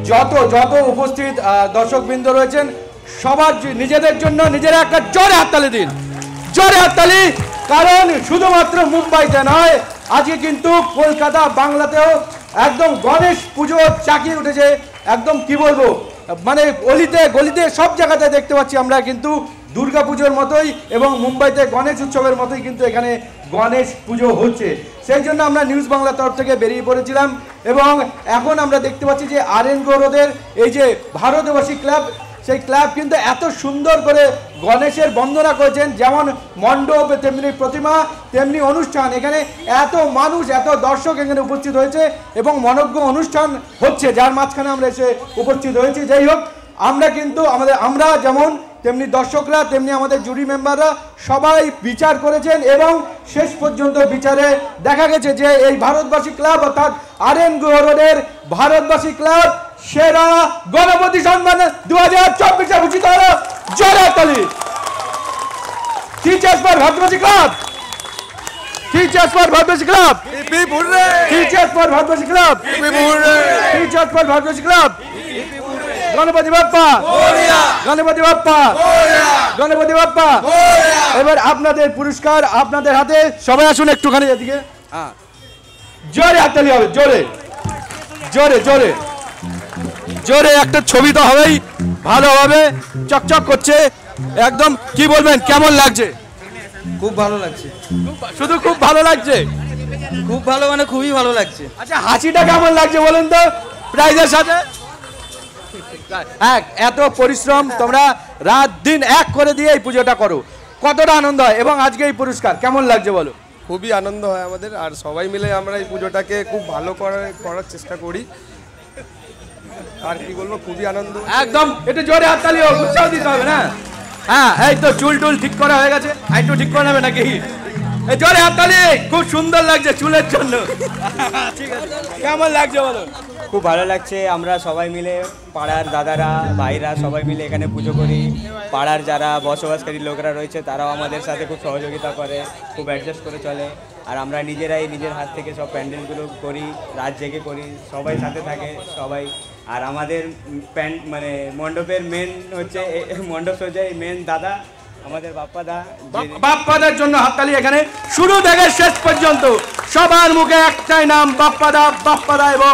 যত যত উপস্থিত দর্শকবৃন্দ রয়েছেন সবার নিজেদের জন্য নিজেরা একটা জোরে হাততালি দিন, জোরে হাততালি। কারণ শুধুমাত্র মুম্বাইতে নয়, আজকে কিন্তু কলকাতা বাংলাতেও একদম গণেশ পুজো চাকিয়ে উঠেছে। একদম কি বলবো, মানে অলিতে গলিতে সব জায়গাতে দেখতে পাচ্ছি আমরা কিন্তু দুর্গা পুজোর মতোই এবং মুম্বাইতে গণেশ উৎসবের মতোই কিন্তু এখানে গণেশ পুজো হচ্ছে। সেই জন্য আমরা নিউজ বাংলার তরফ থেকে বেরিয়ে পড়েছিলাম এবং এখন আমরা দেখতে পাচ্ছি যে RN গৌরদের এই যে ভারতবাসী ক্লাব, সেই ক্লাব কিন্তু এত সুন্দর করে গণেশের বন্দনা করেছেন। যেমন মণ্ডপ তেমনি প্রতিমা তেমনি অনুষ্ঠান, এখানে এত মানুষ এত দর্শক এখানে উপস্থিত হয়েছে এবং মনজ্ঞ অনুষ্ঠান হচ্ছে, যার মাঝখানে আমরা এসে উপস্থিত হয়েছি। যাই হোক, আমরা যেমন তেমনি দর্শকরা তেমনি আমাদের জুরি মেম্বাররা সবাই বিচার করেছেন এবং শেষ পর্যন্ত বিচারে দেখা গেছে যে এই ভারতবাসী ক্লাব অর্থাৎ RN গৌরদের ভারতবাসী ক্লাব সেরা গণপতি সম্মান 2024 ভূষিত হলো। জোরে হাততালি। টিচার্স ফর ভারতবাসী ক্লাব, টিচার্স ফর ভারতবাসী ক্লাব, টিচার্স ফর ভারতবাসী ক্লাব, টিচার্স ফর ভারতবাসী ক্লাব। গণপতি বাপ্পা, গণপতি বাপ্পা, গণপতি বাপ্পা। এবার আপনাদের পুরস্কার আপনাদের হাতে, সবাই আসুন একটুখানি এদিকে। জোরে হাততালি হবে, জোরে জোরে জোরে জোরে। একটা ছবি তো হবেই, ভালো হবে, চকচক করছে একদম। কি বলবেন, কেমন লাগছে? খুব ভালো লাগছে। শুধু খুব ভালো লাগছে? খুব ভালো মানে খুবই ভালো লাগছে। আচ্ছা, হাসিটা কেমন লাগছে বলুন তো প্রাইজের সাথে? এত পরিশ্রম, তোমরা রাত দিন এক করে দিয়ে এই পুজোটা করো, কতটা আনন্দ হয় এবং আজকে এই পুরস্কার কেমন লাগছে বলো? খুবই আনন্দ হয় আমাদের, আর সবাই মিলে আমরা এই পুজোটাকে খুব ভালো করার চেষ্টা করি। আর কি বলবো, খুবই আনন্দ। একদম একটু জোরে হাততালি হোক, উৎসাহ দিতে হবে না? হ্যাঁ, এই তো চুল টুল ঠিক করা হয়ে গেছে, একটু ঠিক করে নেবে নাকি? এই জোরে হাততালি, খুব সুন্দর লাগছে চুলের জন্য। ঠিক আছে, কেমন লাগছে বলো? খুব ভালো লাগছে। আমরা সবাই মিলে পাড়ার দাদারা ভাইরা সবাই মিলে এখানে পুজো করি। পাড়ার যারা বসবাসকারী লোকরা রয়েছে তারাও আমাদের সাথে খুব সহযোগিতা করে, খুব অ্যাডজাস্ট করে চলে। আর আমরা নিজেরাই নিজের হাত থেকে সব প্যান্ডেলগুলো করি, রাত জেগে করি, সবাই সাথে থাকে সবাই। আর আমাদের মানে মণ্ডপের মেন হচ্ছে মণ্ডপ সজ্জায় মেন দাদা আমাদের বাপ্পাদা। বাপ্পাদার জন্য হাততালি এখানে শুরু থেকে শেষ পর্যন্ত সবার মুখে একটাই নাম, বাপ্পাদা, বাপ্পাদা এবং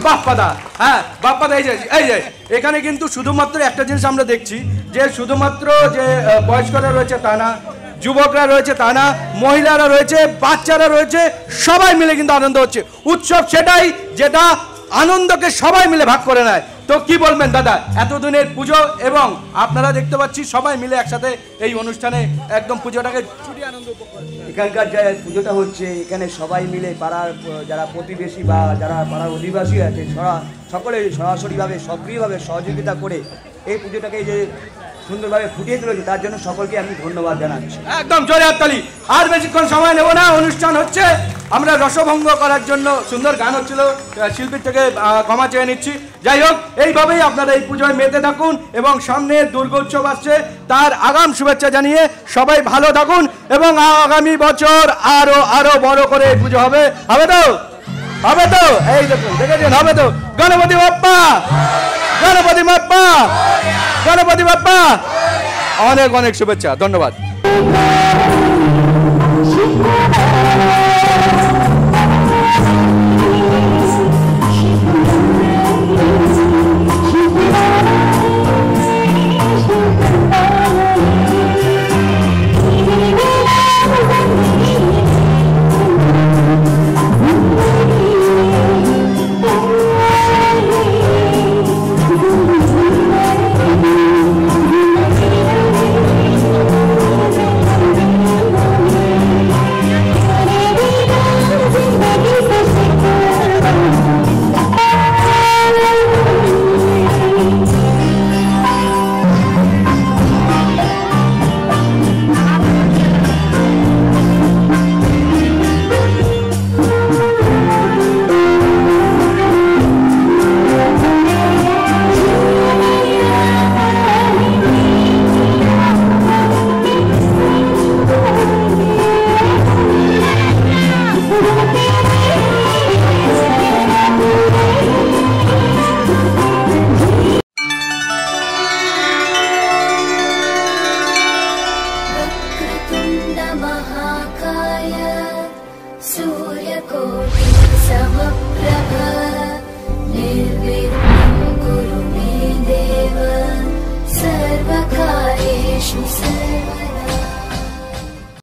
বাপ্পাদা। হ্যাঁ, বাপ্পাদা। এই যে এখানে কিন্তু শুধুমাত্র একটা জিনিস আমরা দেখছি যে শুধুমাত্র যে বয়স্করা রয়েছে তা না, যুবকরা রয়েছে তা না, মহিলারা রয়েছে, বাচ্চারা রয়েছে, সবাই মিলে কিন্তু আনন্দ হচ্ছে। উৎসব সেটাই যেটা আনন্দকে সবাই মিলে ভাগ করে নেয়। তো কি বলবেন দাদা, এতদিনের পুজো এবং আপনারা দেখতে পাচ্ছি সবাই মিলে একসাথে এই অনুষ্ঠানে একদম পুজোটাকে ছুটি আনন্দ উপভোগ করে। এখানকার যে পুজোটা হচ্ছে, এখানে সবাই মিলে পাড়ার যারা প্রতিবেশী বা যারা পাড়ার অধিবাসী আছে সকলে সরাসরিভাবে সক্রিয়ভাবে সহযোগিতা করে এই পুজোটাকে যে সুন্দরভাবে ফুটিয়ে তুলেছে তার জন্য সকলকে আমি ধন্যবাদ জানাচ্ছি। একদম জোরে হাততালি। আর বেশিক্ষণ সময় নেব না, অনুষ্ঠান হচ্ছে। আমরা রসভঙ্গ করার জন্য সুন্দর গান হচ্ছিল, শিল্পীর থেকে ক্ষমা চেয়ে নিচ্ছি। যাই হোক, এইভাবেই আপনারা এই পুজোয় মেতে থাকুন এবং সামনে দুর্গোৎসব আসছে, তার আগাম শুভেচ্ছা জানিয়ে সবাই ভালো থাকুন এবং আগামী বছর আরো আরো বড় করে এই পুজো হবে। হবে তো? হবে তো? এই দেখুন, দেখেছেন, হবে তো? গণপতি বাপ্পা, গণপতি বাপ্পা, গণপতি বাপ্পা। অনেক অনেক শুভেচ্ছা, ধন্যবাদ।